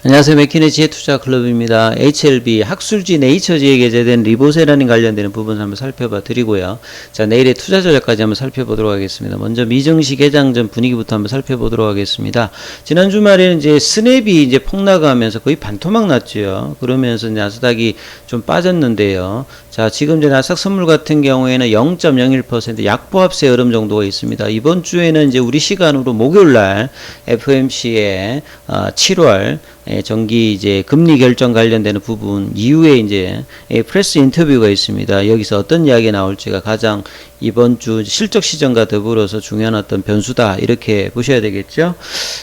안녕하세요. 맥키네 지혜투자클럽입니다. HLB 학술지 네이처지에 게재된 리보세라닌 관련되는 부분 한번 살펴봐 드리고요. 자, 내일의 투자 전략까지 한번 살펴보도록 하겠습니다. 먼저 미증시 개장 전 분위기부터 한번 살펴보도록 하겠습니다. 지난 주말에는 이제 스냅이 이제 폭락하면서 거의 반토막 났죠. 그러면서 나스닥이 좀 빠졌는데요. 자, 지금 이제 나스닥 선물 같은 경우에는 0.01% 약보합세 흐름 정도가 있습니다. 이번 주에는 이제 우리 시간으로 목요일 날 FOMC의 7월 정기 이제 금리 결정 관련되는 부분 이후에 이제 프레스 인터뷰가 있습니다. 여기서 어떤 이야기가 나올지가 가장 이번 주 실적 시정과 더불어서 중요한 어떤 변수다 이렇게 보셔야 되겠죠.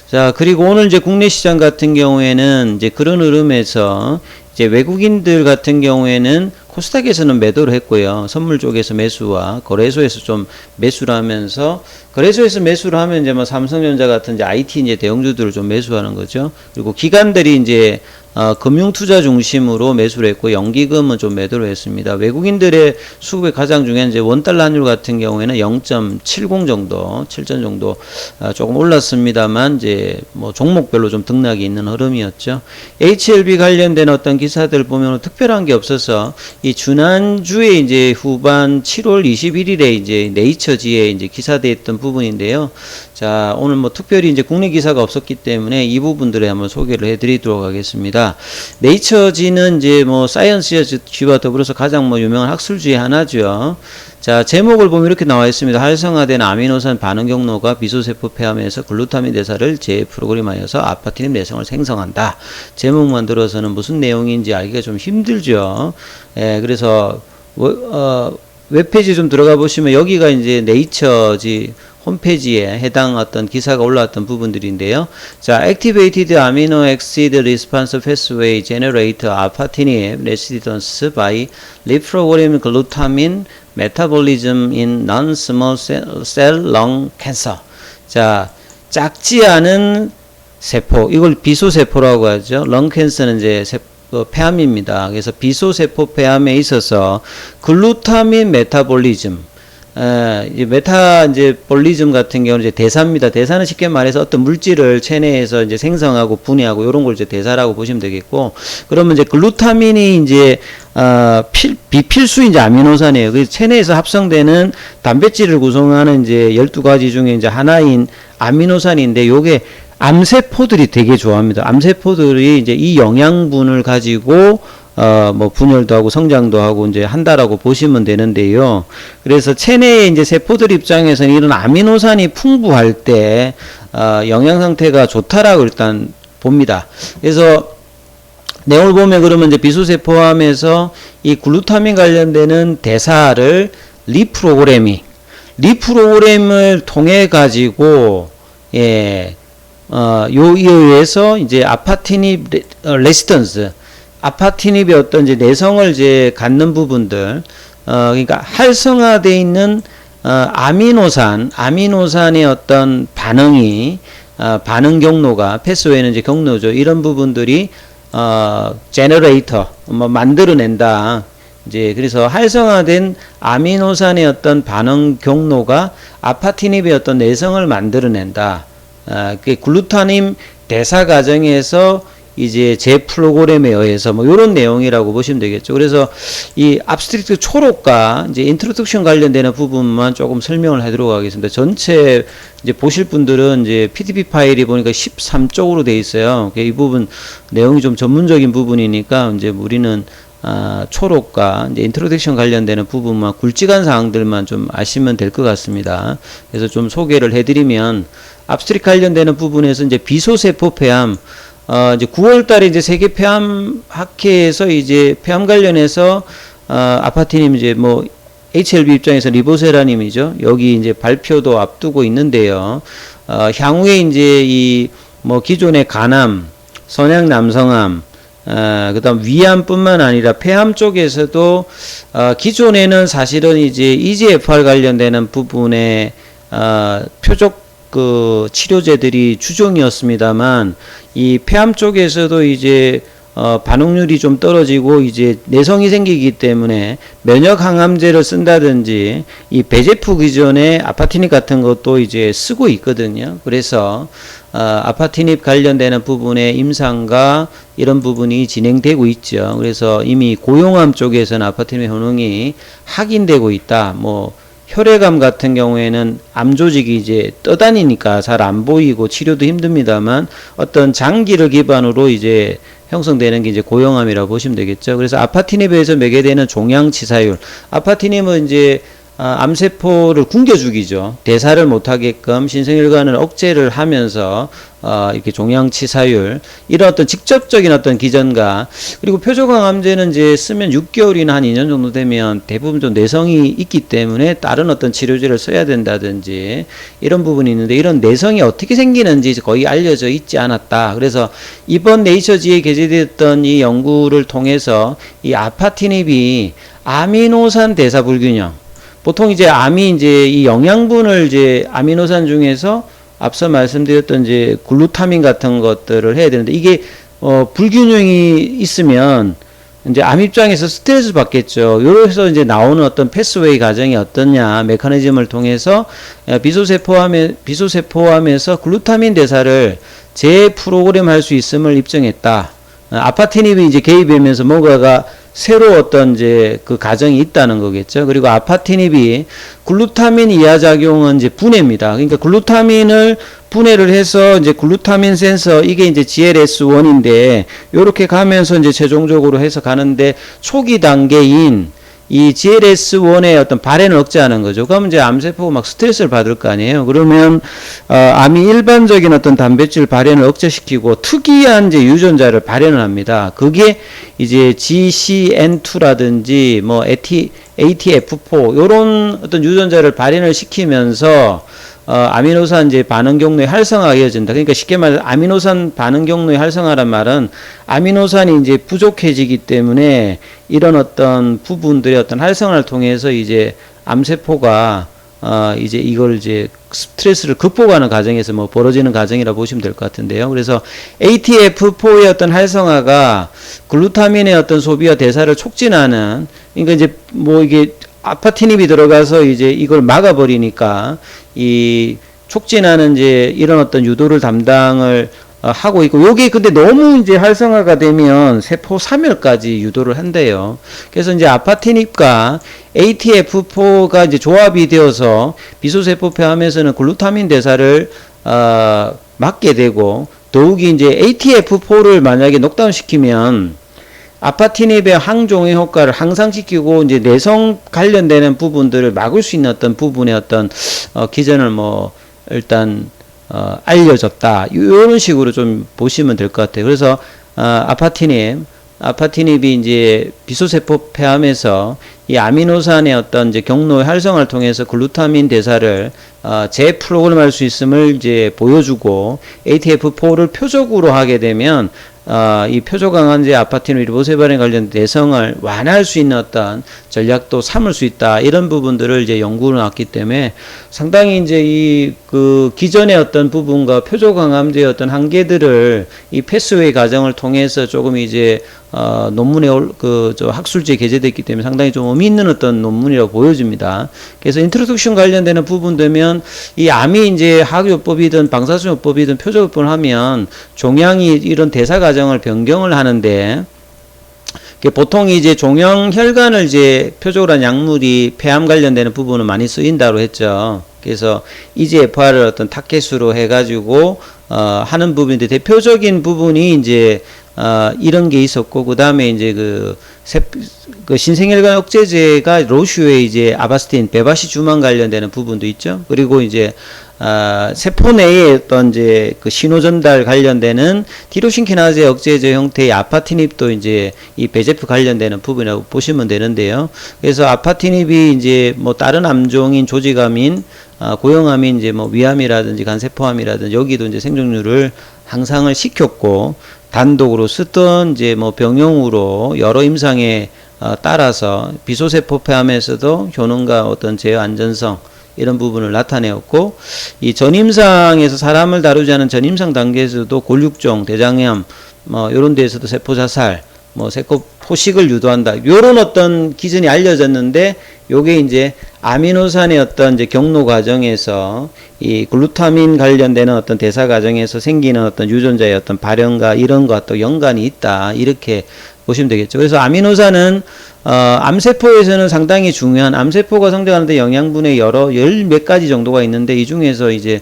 자, 그리고 오늘 이제 국내 시장 같은 경우에는 이제 그런 흐름에서 이제 외국인들 같은 경우에는 코스닥에서는 매도를 했고요. 선물 쪽에서 매수와 거래소에서 좀 매수를 하면서, 거래소에서 매수를 하면 이제 뭐 삼성전자 같은 이제 IT 이제 대형주들을 좀 매수하는 거죠. 그리고 기관들이 이제 금융투자 중심으로 매수를 했고, 연기금은 좀 매도를 했습니다. 외국인들의 수급의 가장 중요한 이제 원달러 환율 같은 경우에는 0.70 정도, 7전 정도 조금 올랐습니다만, 이제 뭐 종목별로 좀 등락이 있는 흐름이었죠. HLB 관련된 어떤 기사들 보면 특별한 게 없어서, 이 지난주에 이제 후반 7월 21일에 이제 네이처지에 이제 기사되어 있던 부분인데요. 자, 오늘 뭐 특별히 이제 국내 기사가 없었기 때문에 이 부분들에 한번 소개를 해드리도록 하겠습니다. 네이처지는 이제 뭐 사이언스지와 더불어서 가장 뭐 유명한 학술지의 하나죠. 자, 제목을 보면 이렇게 나와 있습니다. 활성화된 아미노산 반응 경로가 비소세포 폐암에서 글루타민 대사를 재프로그램하여서 아파티닌 내성을 생성한다. 제목만 들어서는 무슨 내용인지 알기가 좀 힘들죠. 예, 그래서 웹페이지 좀 들어가 보시면 여기가 이제 네이처지 홈페이지에 해당 어떤 기사가 올라왔던 부분들인데요. 자, Activated Amino Acid Response Pathway Generate Alpha-tinib Resistance by Reprogramming Glutamine Metabolism in Non-Small Cell Lung Cancer. 자, 작지 않은 세포, 이걸 비소세포라고 하죠. 렁캔서는 이제 폐암입니다. 그래서 비소세포 폐암에 있어서 글루타민 메타볼리즘, 이제 메타볼리즘 같은 경우는 이제 대사입니다. 대사는 쉽게 말해서 어떤 물질을 체내에서 이제 생성하고 분해하고 이런 걸 이제 대사라고 보시면 되겠고, 그러면 이제 글루타민이 이제 비필수 이제 아미노산이에요. 그래서 체내에서 합성되는 단백질을 구성하는 이제 12가지 중에 이제 하나인 아미노산인데, 요게 암세포들이 되게 좋아합니다. 암세포들이 이제 이 영양분을 가지고 뭐 분열도 하고 성장도 하고 이제 한다라고 보시면 되는데요. 그래서 체내의 이제 세포들 입장에서는 이런 아미노산이 풍부할 때 영양 상태가 좋다라고 일단 봅니다. 그래서 내용을 보면 그러면 이제 비소세포암에서 이 글루타민 관련되는 대사를 리프로그램을 통해 가지고 요에 의해서 이제 아파티닙 레시던스, 아파티닙의 어떤 이제 내성을 이제 갖는 부분들, 그러니까 활성화되어 있는 아미노산의 어떤 반응이 반응 경로가 패스웨이는 이제 경로죠. 이런 부분들이 제너레이터 뭐 만들어낸다. 이제 그래서 활성화된 아미노산의 어떤 반응 경로가 아파티닙의 어떤 내성을 만들어낸다. 그 글루타민 대사 과정에서 이제 제 프로그램에 의해서 뭐 이런 내용이라고 보시면 되겠죠. 그래서 이 압스트릭트 초록과 이제 인트로덕션 관련되는 부분만 조금 설명을 해드리도록 하겠습니다. 전체 이제 보실 분들은 이제 PDP 파일이 보니까 13쪽으로 되어 있어요. 이 부분 내용이 좀 전문적인 부분이니까 이제 우리는 초록과 이제 인트로덕션 관련되는 부분만 굵직한 사항들만 좀 아시면 될 것 같습니다. 그래서 좀 소개를 해드리면, 압스트릭 관련되는 부분에서 이제 비소세포 폐암, 이제 9월 달에 이제 세계 폐암 학회에서 이제 폐암 관련해서, 아파티님 이제 뭐, HLB 입장에서 리보세라님이죠. 여기 이제 발표도 앞두고 있는데요. 향후에 이제 이 뭐 기존의 간암, 선양 남성암, 그 다음 위암뿐만 아니라 폐암 쪽에서도, 기존에는 사실은 이제 EGFR 관련되는 부분에, 표적 치료제들이 주종이었습니다만, 이 폐암 쪽에서도 이제 반응률이 좀 떨어지고 이제 내성이 생기기 때문에 면역 항암제를 쓴다든지 이 배제프 기존의 아파티닙 같은 것도 이제 쓰고 있거든요. 그래서 아파티닙 관련되는 부분의 임상과 이런 부분이 진행되고 있죠. 그래서 이미 고용암 쪽에서는 아파티닙 효능이 확인되고 있다. 뭐 혈액암 같은 경우에는 암 조직이 이제 떠다니니까 잘 안 보이고 치료도 힘듭니다만 어떤 장기를 기반으로 이제 형성되는 게 이제 고용암이라고 보시면 되겠죠. 그래서 아파티닙에서 매개되는 종양치사율, 아파티닙은 이제 암세포를 굶겨 죽이죠. 대사를 못하게끔 신생혈관을 억제를 하면서 이렇게 종양치사율, 이런 어떤 직접적인 어떤 기전과, 그리고 표적항암제는 이제 쓰면 6개월이나 한 2년 정도 되면 대부분 좀 내성이 있기 때문에 다른 어떤 치료제를 써야 된다든지 이런 부분이 있는데, 이런 내성이 어떻게 생기는지 거의 알려져 있지 않았다. 그래서 이번 네이처지에 게재되었던 이 연구를 통해서 이 아파티닙이 아미노산 대사 불균형, 보통 이제 암이 이제 이 영양분을 이제 아미노산 중에서 앞서 말씀드렸던 이제 글루타민 같은 것들을 해야 되는데, 이게 불균형이 있으면 이제 암 입장에서 스트레스 받겠죠. 요래서 이제 나오는 어떤 패스웨이 과정이 어떠냐, 메커니즘을 통해서 비소세포암에서 글루타민 대사를 재프로그램 할 수 있음을 입증했다. 아파티닙이 이제 개입하면서 뭔가가 새로 어떤 이제 그 과정이 있다는 거겠죠. 그리고 아파티닙이 글루타민 이하작용은 이제 분해입니다. 그러니까 글루타민을 분해를 해서 이제 글루타민 센서, 이게 이제 GLS1인데 요렇게 가면서 이제 최종적으로 해서 가는데, 초기 단계인 이 GLS1의 어떤 발현을 억제하는 거죠. 그러면 이제 암세포가 막 스트레스를 받을 거 아니에요. 그러면 암이 일반적인 어떤 단백질 발현을 억제시키고 특이한 이제 유전자를 발현을 합니다. 그게 이제 GCN2라든지 뭐 ATF4 요런 어떤 유전자를 발현을 시키면서 아미노산 이제 반응 경로의 활성화가 이어진다. 그러니까 쉽게 말해 아미노산 반응 경로의 활성화란 말은 아미노산이 이제 부족해지기 때문에 이런 어떤 부분들의 어떤 활성화를 통해서 이제 암세포가 이제 이걸 이제 스트레스를 극복하는 과정에서 뭐 벌어지는 과정이라고 보시면 될 것 같은데요. 그래서 ATF4의 어떤 활성화가 글루타민의 어떤 소비와 대사를 촉진하는, 그러니까 이제 뭐 이게 아파티닙이 들어가서 이제 이걸 막아버리니까 이 촉진하는 이제 이런 어떤 유도를 담당을 하고 있고, 요게 근데 너무 이제 활성화가 되면 세포 사멸까지 유도를 한대요. 그래서 이제 아파티닙과 ATF4가 이제 조합이 되어서 비소세포 폐암에서는 글루타민 대사를 막게 되고, 더욱이 이제 ATF4를 만약에 녹다운 시키면 아파티닙의 항종의 효과를 향상시키고 이제 내성 관련되는 부분들을 막을 수 있는 어떤 부분의 어떤 기전을 뭐 일단 알려졌다. 이런 식으로 좀 보시면 될 것 같아요. 그래서 아파티닙이 이제 비소세포 폐암에서 이 아미노산의 어떤 이제 경로의 활성화를 통해서 글루타민 대사를 재프로그램할 수 있음을 이제 보여주고, ATF4를 표적으로 하게 되면 이 표적항암제 아파티닙 리보세발에 관련 내성을 완화할 수 있는 어떤 전략도 삼을 수 있다. 이런 부분들을 이제 연구를 해왔기 때문에 상당히 이제 이 그 기존의 어떤 부분과 표적항암제의 어떤 한계들을 이 패스웨이 과정을 통해서 조금 이제 논문에 저 학술지에 게재됐기 때문에 상당히 좀 의미 있는 어떤 논문이라고 보여집니다. 그래서 인트로덕션 관련되는 부분 되면 이 암이 이제 학요법이든 방사선요법이든 표적요법을 하면 종양이 이런 대사 과정을 변경을 하는데, 보통 이제 종양 혈관을 이제 표적으로 한 약물이 폐암 관련되는 부분은 많이 쓰인다고 했죠. 그래서 EGFR을 어떤 타켓으로 해가지고 하는 부분인데, 대표적인 부분이 이제 이런 게 있었고, 그 다음에 이제 그 신생혈관 억제제가 로슈의 이제 아바스틴, 베바시 주만 관련되는 부분도 있죠. 그리고 이제 세포 내에 어떤 이제 그 신호 전달 관련되는 티로신키나제 억제제 형태의 아파티닙도 이제 이 배제프 관련되는 부분이라고 보시면 되는데요. 그래서 아파티닙이 이제 뭐 다른 암종인 조직암인 고형암인 이제 뭐 위암이라든지 간세포암이라든지 여기도 이제 생존율을 향상을 시켰고, 단독으로 쓰던 이제 뭐 병용으로 여러 임상에 따라서 비소세포 폐암에서도 효능과 어떤 제어 안전성 이런 부분을 나타내었고, 이 전임상에서 사람을 다루지 않은 전임상 단계에서도 골육종, 대장염, 뭐 이런 데에서도 세포 자살, 뭐 세포 포식을 유도한다. 요런 어떤 기전이 알려졌는데, 요게 이제 아미노산의 어떤 이제 경로 과정에서 이 글루타민 관련되는 어떤 대사 과정에서 생기는 어떤 유전자의 어떤 발현과 이런 것과 또 연관이 있다. 이렇게 보시면 되겠죠. 그래서 아미노산은 암세포에서는 상당히 중요한, 암세포가 성장하는데 영양분의 열 몇 가지 정도가 있는데, 이 중에서 이제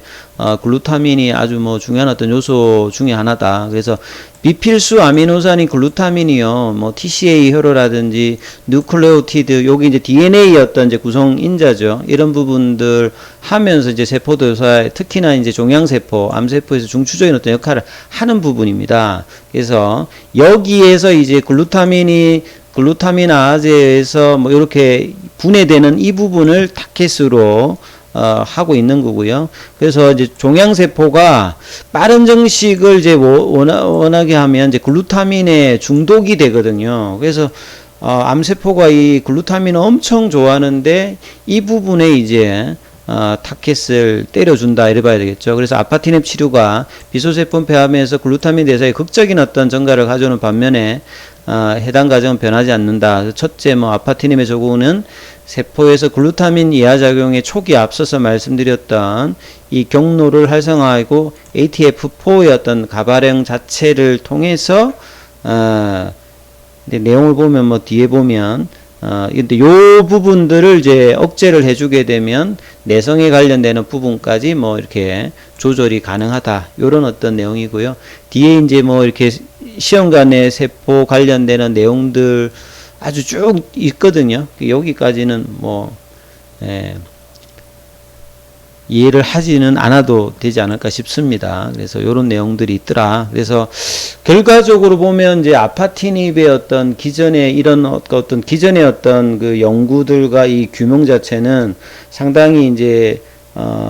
글루타민이 아주 뭐 중요한 어떤 요소 중에 하나다. 그래서 비필수 아미노산인 글루타민이요, 뭐 TCA 혈호라든지 뉴클레오티드, 여기 이제 DNA의 어떤 이제 구성인자죠. 이런 부분들 하면서 이제 세포도사에 특히나 이제 종양세포, 암세포에서 중추적인 어떤 역할을 하는 부분입니다. 그래서 여기에서 이제 글루타민아제에서 뭐 이렇게 분해되는 이 부분을 타켓으로 하고 있는 거고요. 그래서 이제 종양세포가 빠른 정식을 이제 원하게 하면 이제 글루타민에 중독이 되거든요. 그래서 암세포가 이 글루타민을 엄청 좋아하는데, 이 부분에 이제 타켓을 때려준다 이래 봐야 되겠죠. 그래서 아파티넴 치료가 비소세포 폐암에서 글루타민 대사에 극적인 어떤 증가를 가져오는 반면에 해당 과정은 변하지 않는다. 첫째, 뭐 아파티넴의 적용은 세포에서 글루타민 이하작용의 초기에 앞서서 말씀드렸던 이 경로를 활성화하고 ATF4의 어떤 가발형 자체를 통해서 근데 내용을 보면 뭐 뒤에 보면 근데 요 부분들을 이제 억제를 해주게 되면 내성에 관련되는 부분까지 뭐 이렇게 조절이 가능하다. 요런 어떤 내용이고요. 뒤에 이제 뭐 이렇게 시험관의 세포 관련되는 내용들 아주 쭉 있거든요. 여기까지는 뭐 이해를 하지는 않아도 되지 않을까 싶습니다. 그래서 이런 내용들이 있더라. 그래서 결과적으로 보면 이제 아파티닙의 어떤 기존의 이런 어떤 기존의 어떤 그 연구들과 이 규명 자체는 상당히 이제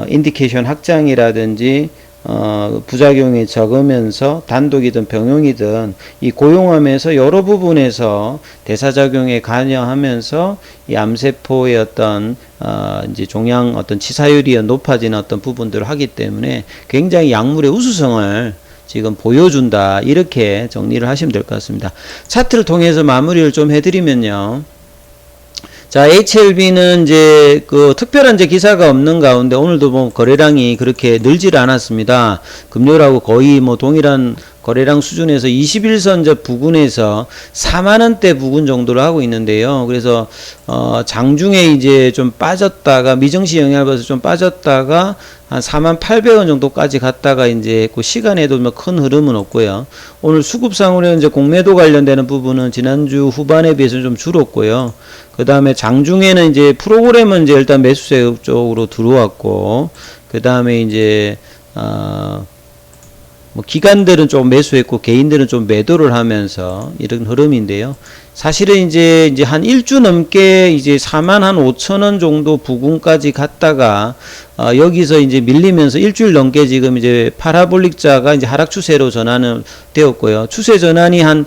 인디케이션 확장이라든지 부작용이 적으면서 단독이든 병용이든 이 고용함에서 여러 부분에서 대사작용에 관여하면서 이 암세포의 어떤 이제 종양 어떤 치사율이 높아지는 어떤 부분들을 하기 때문에 굉장히 약물의 우수성을 지금 보여준다. 이렇게 정리를 하시면 될 것 같습니다. 차트를 통해서 마무리를 좀 해드리면요. 자, HLB는 이제 그 특별한 이제 기사가 없는 가운데 오늘도 뭐 거래량이 그렇게 늘질 않았습니다. 금요일하고 거의 뭐 동일한 거래량 수준에서 21선저 부근에서 4만원대 부근 정도를 하고 있는데요. 그래서 장중에 이제 좀 빠졌다가 미정시 영향을 받아서 좀 빠졌다가 한 48,000원 정도까지 갔다가 이제 그 시간에도 뭐 큰 흐름은 없고요. 오늘 수급상으로 이제 공매도 관련되는 부분은 지난주 후반에 비해서 좀 줄었고요. 그 다음에 장중에는 이제 프로그램은 이제 일단 매수세 쪽으로 들어왔고, 그 다음에 이제 뭐 기관들은 좀 매수했고 개인들은 좀 매도를 하면서 이런 흐름인데요. 사실은 이제 한 일주 넘게 이제 45,000원 정도 부근까지 갔다가 여기서 이제 밀리면서 일주일 넘게 지금 이제 파라볼릭자가 이제 하락 추세로 전환을 되었고요. 추세 전환이 한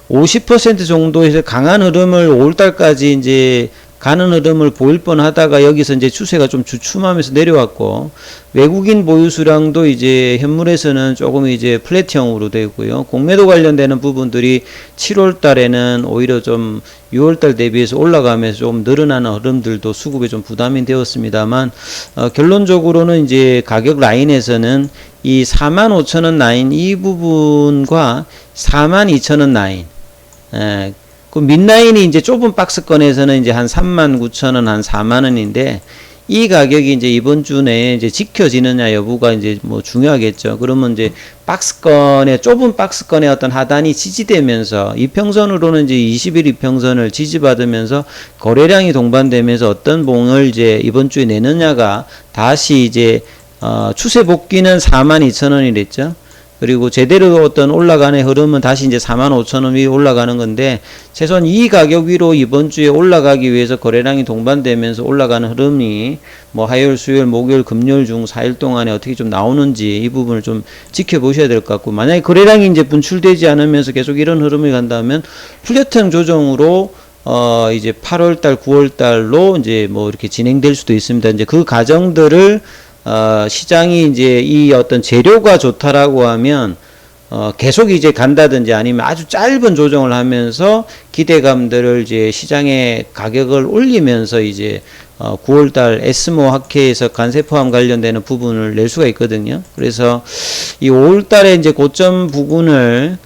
50% 정도에서 강한 흐름을 5월달까지 이제 가는 흐름을 보일 뻔 하다가 여기서 이제 추세가 좀 주춤하면서 내려왔고, 외국인 보유 수량도 이제 현물에서는 조금 이제 플랫형으로 되고요. 공매도 관련되는 부분들이 7월 달에는 오히려 좀 6월 달 대비해서 올라가면서 좀 늘어나는 흐름들도 수급에 좀 부담이 되었습니다만, 결론적으로는 이제 가격 라인에서는 이 45,000원 라인 이 부분과 42,000원 라인, 그 mid라인이 이제 좁은 박스권에서는 이제 한 39,000원, 한 4만원인데, 이 가격이 이제 이번 주 내에 이제 지켜지느냐 여부가 이제 뭐 중요하겠죠. 그러면 이제 좁은 박스권의 어떤 하단이 지지되면서, 이평선으로는 이제 20일 이평선을 지지받으면서 거래량이 동반되면서 어떤 봉을 이제 이번 주에 내느냐가 다시 이제, 추세 복귀는 42,000원이랬죠. 그리고 제대로 어떤 올라가는 흐름은 다시 이제 45,000원 위에 올라가는 건데, 최소한 이 가격 위로 이번 주에 올라가기 위해서 거래량이 동반되면서 올라가는 흐름이 뭐 화요일, 수요일, 목요일, 금요일 중 4일 동안에 어떻게 좀 나오는지 이 부분을 좀 지켜보셔야 될 것 같고, 만약에 거래량이 이제 분출되지 않으면서 계속 이런 흐름이 간다면 플랫형 조정으로 이제 8월달, 9월달로 이제 뭐 이렇게 진행될 수도 있습니다. 이제 그 과정들을 시장이 이제 이 어떤 재료가 좋다라고 하면 계속 이제 간다든지 아니면 아주 짧은 조정을 하면서 기대감들을 이제 시장의 가격을 올리면서 이제 9월달 에스모 학회에서 관세 포함 관련되는 부분을 낼 수가 있거든요. 그래서 이 5월달에 이제 고점 부분을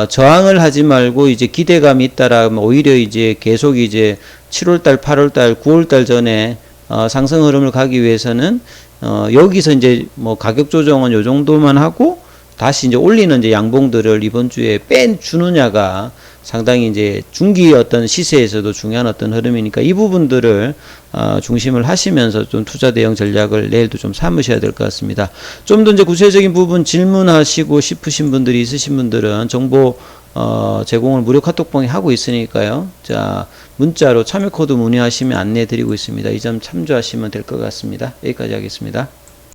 저항을 하지 말고 이제 기대감이 있다라면 오히려 이제 계속 이제 7월달, 8월달, 9월달 전에 상승 흐름을 가기 위해서는 여기서 이제 뭐 가격 조정은 요 정도만 하고 다시 이제 올리는 이제 양봉들을 이번 주에 빼주느냐가 상당히 이제 중기 어떤 시세에서도 중요한 어떤 흐름이니까 이 부분들을 중심을 하시면서 좀 투자 대응 전략을 내일도 좀 삼으셔야 될 것 같습니다. 좀 더 이제 구체적인 부분 질문하시고 싶으신 분들이 있으신 분들은 정보 제공을 무료 카톡방에 하고 있으니까요. 자, 문자로 참여 코드 문의하시면 안내 드리고 있습니다. 이 점 참조하시면 될 것 같습니다. 여기까지 하겠습니다.